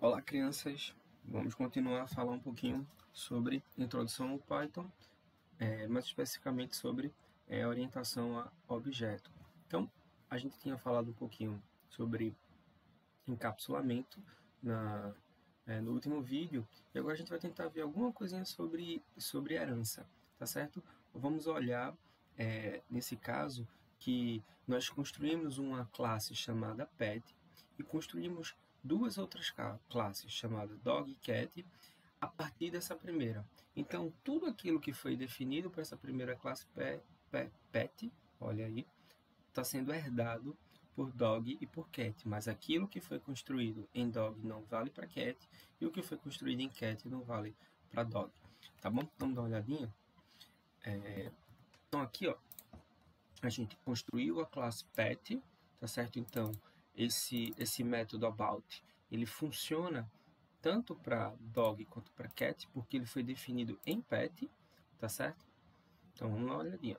Olá, crianças! Vamos continuar a falar um pouquinho sobre introdução ao Python, mais especificamente sobre orientação a objeto. Então, a gente tinha falado um pouquinho sobre encapsulamento no último vídeo, e agora a gente vai tentar ver alguma coisinha sobre herança, tá certo? Vamos olhar, nesse caso, que nós construímos uma classe chamada Pet e construímos duas outras classes chamadas Dog e Cat a partir dessa primeira. Então, tudo aquilo que foi definido para essa primeira classe Pet, olha aí, está sendo herdado por Dog e por Cat, mas aquilo que foi construído em Dog não vale para Cat e o que foi construído em Cat não vale para Dog. Tá bom? Vamos dar uma olhadinha? Então aqui, ó, a gente construiu a classe Pet, tá certo? Então esse método about ele funciona tanto para Dog quanto para Cat porque ele foi definido em Pet, tá certo? Então vamos dar uma olhadinha.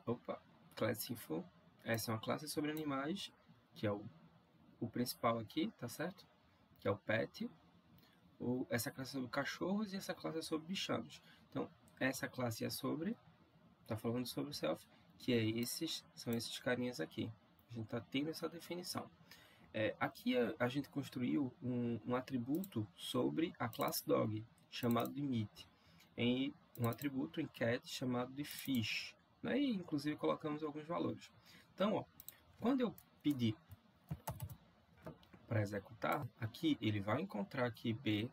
Opa, class info. Essa é uma classe sobre animais, que é o principal aqui, tá certo? Que é o pet. Essa classe é sobre cachorros e essa classe é sobre bichanos. Então, essa classe é sobre, tá falando sobre o self, que são esses carinhas aqui. A gente tá tendo essa definição. Aqui a gente construiu um atributo sobre a classe dog, chamado de meat, em um atributo em cat chamado de fish, né? E inclusive colocamos alguns valores. Então, ó, quando eu pedir para executar, aqui ele vai encontrar aqui B,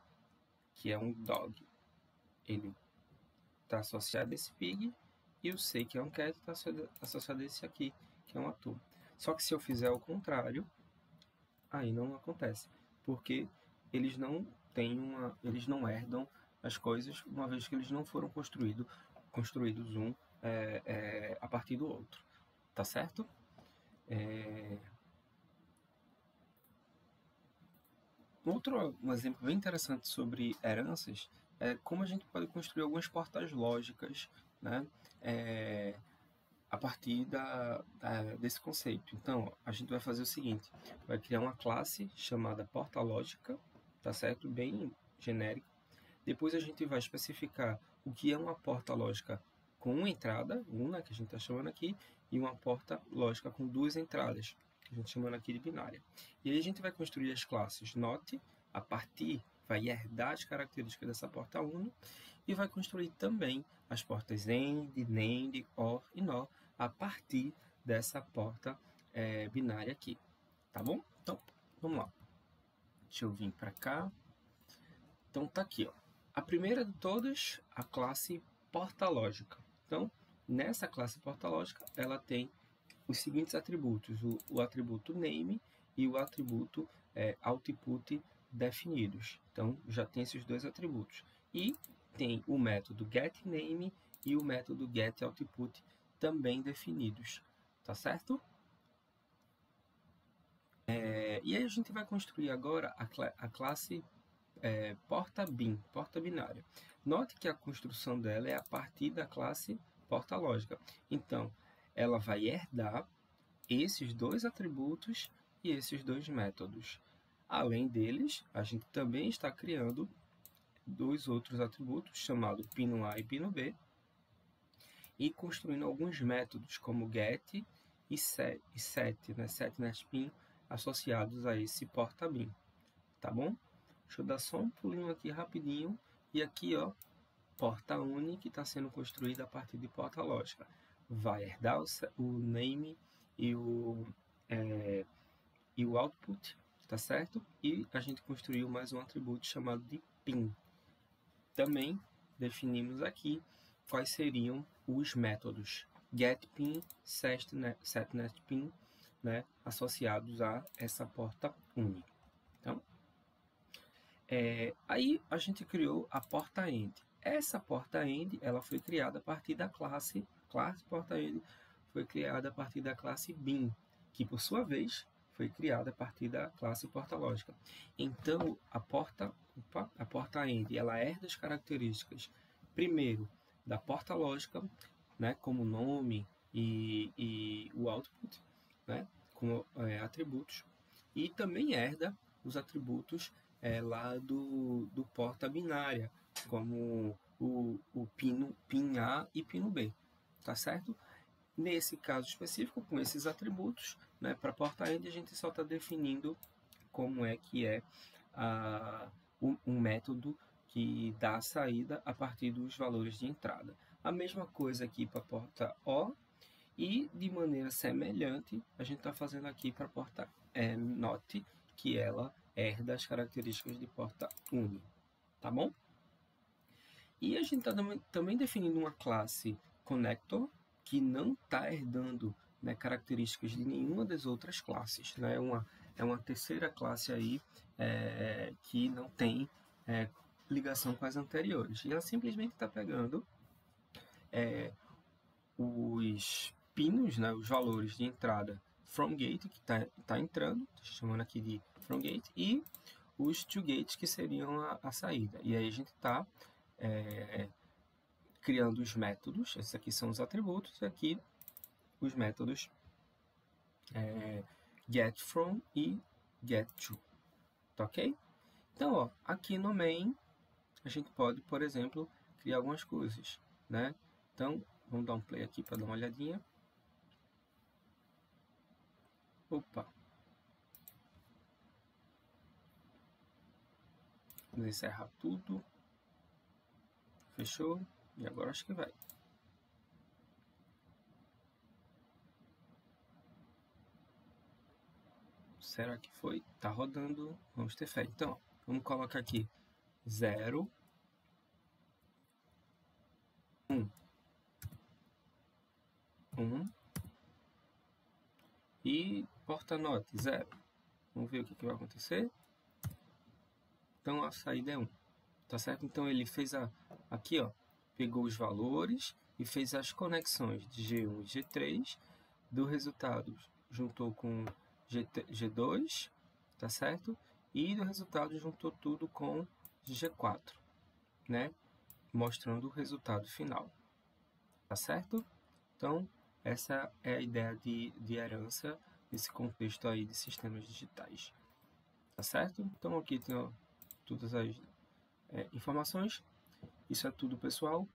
que é um dog, ele está associado a esse pig, e o C, que é um cat, está associado a esse aqui, que é um atum. Só que se eu fizer o contrário, aí não acontece, porque eles não eles não herdam as coisas, uma vez que eles não foram construídos um a partir do outro, tá certo? Um exemplo bem interessante sobre heranças é como a gente pode construir algumas portas lógicas, né? A partir desse conceito. Então, a gente vai fazer o seguinte, vai criar uma classe chamada porta lógica, tá certo? Bem genérica. Depois a gente vai especificar o que é uma porta lógica com uma entrada, uma que a gente está chamando aqui, e uma porta lógica com duas entradas, que a gente está chamando aqui de binária. E aí a gente vai construir as classes NOT, a partir, vai herdar as características dessa porta UNO, e vai construir também as portas AND, NAND, OR e NOR, a partir dessa porta binária aqui. Tá bom? Então, vamos lá. Deixa eu vir para cá. Então, tá aqui, ó. A primeira de todas, a classe porta lógica. Então, nessa classe porta lógica, ela tem os seguintes atributos: o atributo name e o atributo output definidos. Então, já tem esses dois atributos. E tem o método getName e o método getOutput também definidos. Tá certo? E aí a gente vai construir agora a classe porta binária. Note que a construção dela é a partir da classe porta lógica. Então, ela vai herdar esses dois atributos e esses dois métodos. Além deles, a gente também está criando dois outros atributos, chamados pino A e pino B, e construindo alguns métodos, como get e set, né? setNestPin, associados a esse porta bin. Tá bom? Deixa eu dar só um pulinho aqui rapidinho. E aqui, ó, porta uni que está sendo construída a partir de porta lógica. Vai herdar o name e o output, tá certo? E a gente construiu mais um atributo chamado de pin. Também definimos aqui quais seriam os métodos getPin, setNestPin, né, associados a essa porta uni. Então, aí a gente criou a porta end. Essa porta end ela foi criada a partir da classe porta end foi criada a partir da classe bin, que por sua vez foi criada a partir da classe porta lógica. Então a porta end ela herda as características primeiro da porta lógica, né, como nome, e o output, né, com atributos, e também herda os atributos lá do porta binária, como o pin A e pino B, tá certo? Nesse caso específico, com esses atributos, né, para porta end a gente só está definindo como é que é um método que dá a saída a partir dos valores de entrada. A mesma coisa aqui para a porta O, e de maneira semelhante a gente está fazendo aqui para a porta NOT, que ela herda as características de porta UNI, tá bom? E a gente está também definindo uma classe connector que não está herdando, né, características de nenhuma das outras classes, né? É uma terceira classe aí que não tem ligação com as anteriores. E ela simplesmente está pegando os pinos, né, os valores de entrada from gate, que está entrando, chamando aqui de from gate, e os to gate, que seriam a saída. E aí a gente está criando os métodos, esses aqui são os atributos, e aqui os métodos getFrom e getTo, tá ok? Então, ó, aqui no main, a gente pode, por exemplo, criar algumas coisas, né? Então, vamos dar um play aqui para dar uma olhadinha. Opa! Vamos encerrar tudo. Fechou? E agora acho que vai. Será que foi? Tá rodando. Vamos ter fé. Então, vamos colocar aqui 0, 1, 1 e porta-note 0. Vamos ver o que vai acontecer. Então, a saída é 1. Tá certo? Então, ele fez aqui, ó, pegou os valores e fez as conexões de G1 e G3 do resultado. Juntou com G2, tá certo? E do resultado juntou tudo com G4, né? Mostrando o resultado final, tá certo? Então, essa é a ideia de herança nesse contexto aí de sistemas digitais, tá certo? Então, aqui tem, ó, todas as informações. Isso é tudo, pessoal.